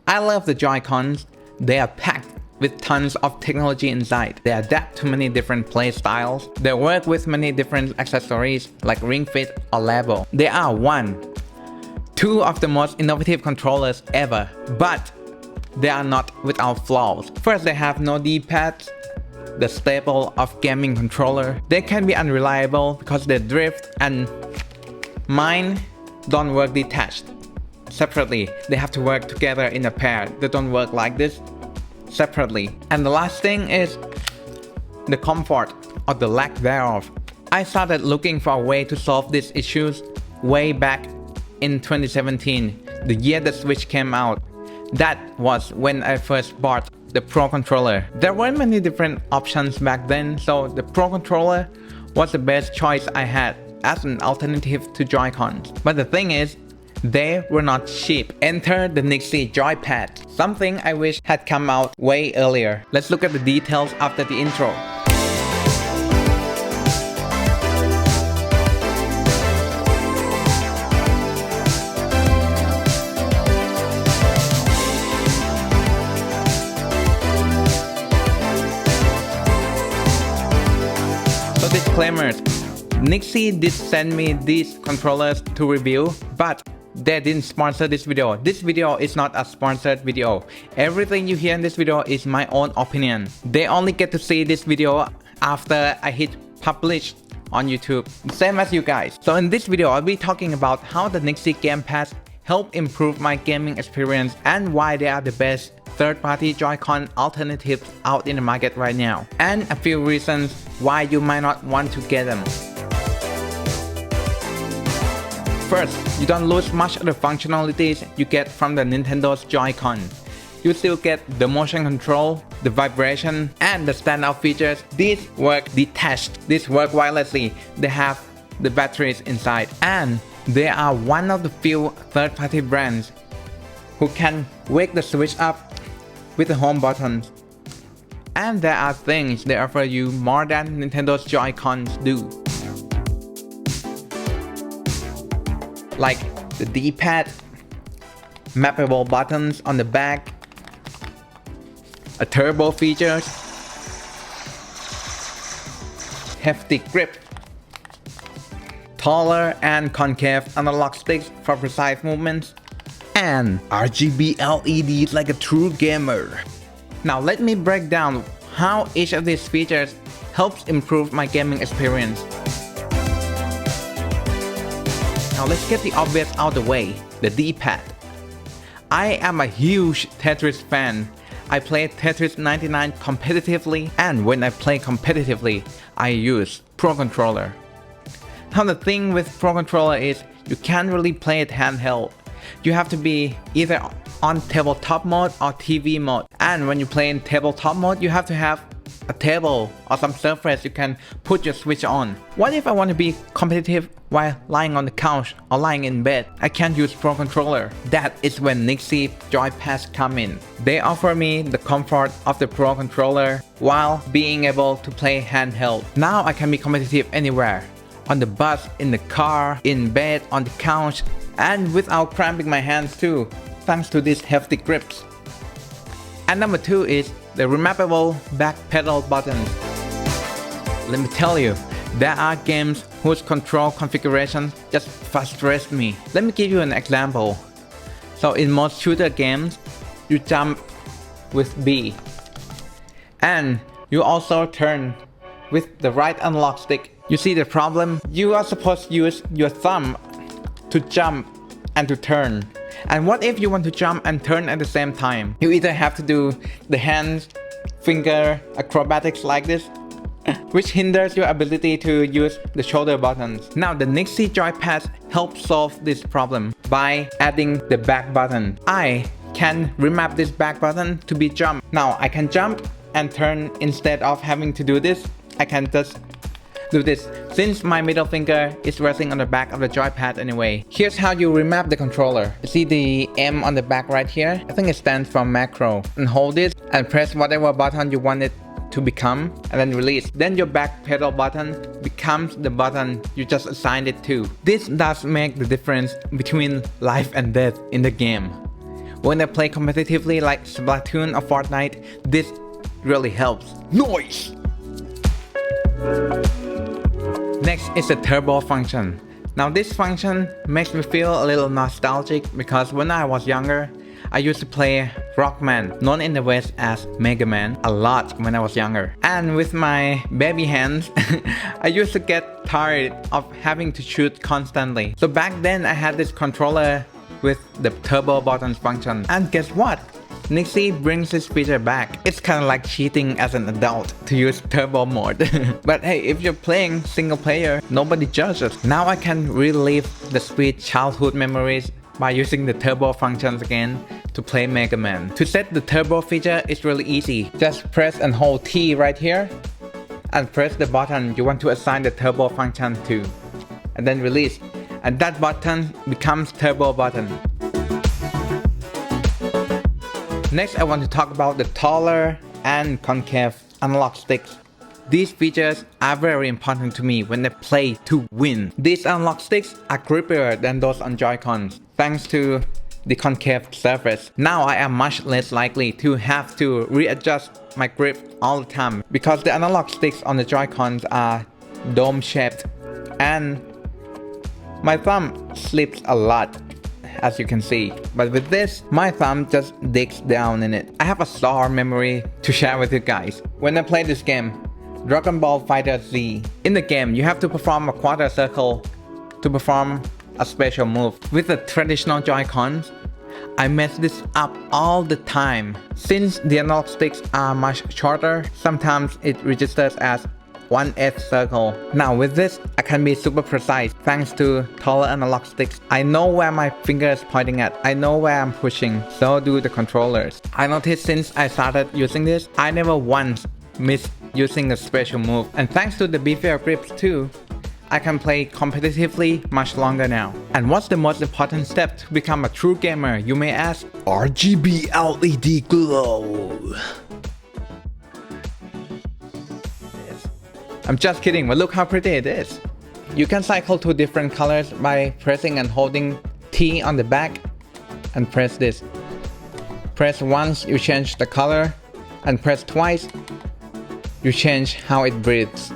I love the Joy-Cons. They are packed with tons of technology inside. They adapt to many different play styles. They work with many different accessories like ring fit or label. They are two of the most innovative controllers ever, but they are not without flaws. First, they have no D-pads, the staple of gaming controller. They can be unreliable because they drift, and mine don't work detached separately. They have to work together in a pair. They don't work like this separately. And the last thing is the comfort or the lack thereof. I started looking for a way to solve these issues way back in 2017, the year the Switch came out. That was when I first bought the Pro Controller. There weren't many different options back then, so the Pro Controller was the best choice I had as an alternative to Joy-Cons. But the thing is, they were not cheap. Enter the NYXI Joy Pads, something I wish had come out way earlier. Let's look at the details after the intro. So disclaimers, NYXI did send me these controllers to review, but they didn't sponsor this video. This video is not a sponsored video. Everything you hear in this video is my own opinion. They only get to see this video after I hit publish on YouTube, same as you guys. So in this video, I'll be talking about how the NYXI Game Pads help improve my gaming experience and why they are the best third-party Joy-Con alternatives out in the market right now, and a few reasons why you might not want to get them. First, you don't lose much of the functionalities you get from the Nintendo's Joy-Con. You still get the motion control, the vibration, and the standout features. These work detached. These work wirelessly. They have the batteries inside. And they are one of the few third-party brands who can wake the Switch up with the home buttons. And there are things they offer you more than Nintendo's Joy-Cons do, like the D-pad, mappable buttons on the back, a turbo feature, hefty grip, taller and concave analog sticks for precise movements, and RGB LEDs like a true gamer. Now let me break down how each of these features helps improve my gaming experience. Now let's get the obvious out of the way, the D-pad. I am a huge Tetris fan. I play Tetris 99 competitively, and when I play competitively, I use Pro Controller. Now the thing with Pro Controller is you can't really play it handheld. You have to be either on tabletop mode or TV mode. And when you play in tabletop mode, you have to have a table or some surface you can put your Switch on. What if I want to be competitive while lying on the couch or lying in bed? I can't use Pro Controller. That is when NYXI Joy Pads come in. They offer me the comfort of the Pro Controller while being able to play handheld. Now I can be competitive anywhere. On the bus, in the car, in bed, on the couch, and without cramping my hands too, thanks to these hefty grips. And number two is the Re-mappable back pedal buttons. Let me tell you, there are games whose control configuration just frustrates me. Let me give you an example. So in most shooter games, you jump with B, and you also turn with the right analog stick. You see the problem? You are supposed to use your thumb to jump and to turn. And what if you want to jump and turn at the same time? You either have to do the hand, finger acrobatics like this, which hinders your ability to use the shoulder buttons. Now the NYXI Joy Pads help solve this problem by adding the back button. I can remap this back button to be jump. Now I can jump and turn instead of having to do this. I can just do this, since my middle finger is resting on the back of the joypad anyway. Here's how you remap the controller. You see the M on the back right here? I think it stands for macro. And hold it and press whatever button you want it to become, and then release. Then your back pedal button becomes the button you just assigned it to. This does make the difference between life and death in the game. When I play competitively like Splatoon or Fortnite, this really helps. Noise! Next is the turbo function. Now this function makes me feel a little nostalgic because when I was younger, I used to play Rockman, known in the West as Mega Man, a lot when I was younger. And with my baby hands, I used to get tired of having to shoot constantly. So back then I had this controller with the turbo buttons function. And guess what? NYXI brings this feature back. It's kind of like cheating as an adult to use turbo mode. But hey, if you're playing single player, nobody judges. Now I can relive the sweet childhood memories by using the turbo functions again to play Mega Man. To set the turbo feature is really easy. Just press and hold T right here and press the button you want to assign the turbo function to, and then release, and that button becomes turbo button. Next, I want to talk about the taller and concave analog sticks. These features are very important to me when I play to win. These analog sticks are grippier than those on Joy-Cons, thanks to the concave surface. Now I am much less likely to have to readjust my grip all the time because the analog sticks on the Joy-Cons are dome shaped and my thumb slips a lot, as you can see. But with this, my thumb just digs down in it. I have a sore memory to share with you guys. When I play this game, Dragon Ball Fighter Z. In the game, you have to perform a quarter circle to perform a special move. With the traditional Joy-Cons, I mess this up all the time. Since the analog sticks are much shorter, sometimes it registers as 1/8 circle. Now with this, I can be super precise thanks to taller analog sticks. I know where my finger is pointing at. I know where I'm pushing. So do the controllers. I noticed since I started using this, I never once missed using a special move. And thanks to the beefier grips too, I can play competitively much longer now. And what's the most important step to become a true gamer, you may ask? RGB LED Glow. I'm just kidding, but look how pretty it is. You can cycle to different colors by pressing and holding T on the back and press this. Press once, you change the color, and press twice, you change how it breathes.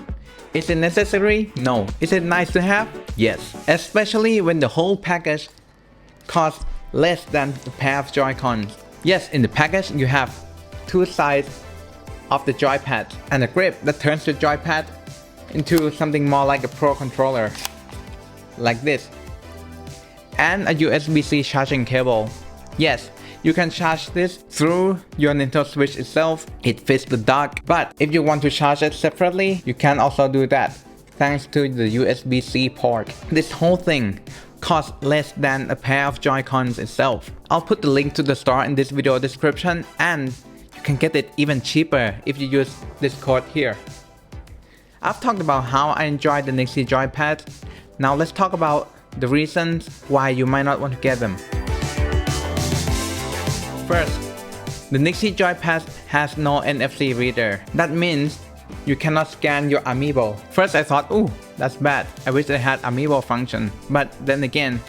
Is it necessary? No. Is it nice to have? Yes. Especially when the whole package costs less than a pair of Joy-Cons. Yes, in the package you have two sides of the Joy Pad and a grip that turns the Joy Pad into something more like a Pro controller, like this, and a USB-C charging cable. Yes, you can charge this through your Nintendo Switch itself. It fits the dock, but if you want to charge it separately, you can also do that thanks to the USB-C port. This whole thing costs less than a pair of Joy-Cons itself. I'll put the link to the store in this video description, and you can get it even cheaper if you use this code here. I've talked about how I enjoy the NYXI Joy Pads. Now let's talk about the reasons why you might not want to get them. First, the NYXI Joy Pads has no NFC reader. That means you cannot scan your amiibo. First I thought, ooh, that's bad. I wish they had amiibo function. But then again,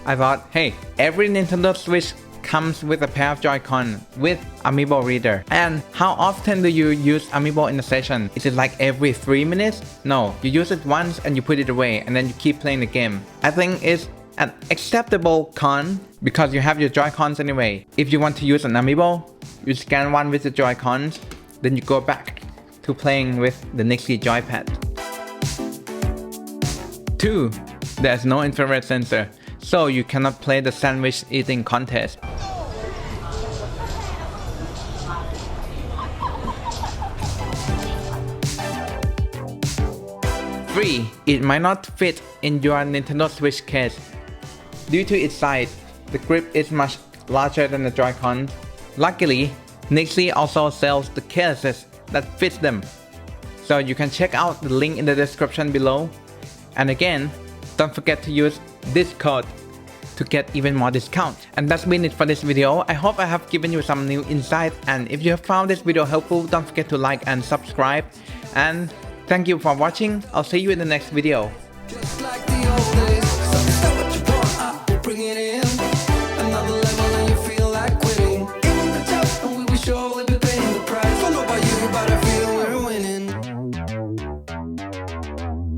I thought, hey, every Nintendo Switch comes with a pair of Joy-Con with amiibo reader. And how often do you use amiibo in a session? Is it like every 3 minutes? No, you use it once and you put it away and then you keep playing the game. I think it's an acceptable con because you have your Joy-Cons anyway. If you want to use an amiibo, you scan one with the Joy-Cons, then you go back to playing with the NYXI Joy Pad. 2. There's no infrared sensor, so you cannot play the sandwich eating contest. 3. It might not fit in your Nintendo Switch case. Due to its size, the grip is much larger than the Joy-Con. Luckily, NYXI also sells the cases that fits them. So you can check out the link in the description below. And again, don't forget to use this code to get even more discount. And that's been it for this video. I hope I have given you some new insight, and if you have found this video helpful, don't forget to like and subscribe. And thank you for watching. I'll see you in the next video. Just like the old days, so what you want, bring it in. Another level and you feel like sure we'll do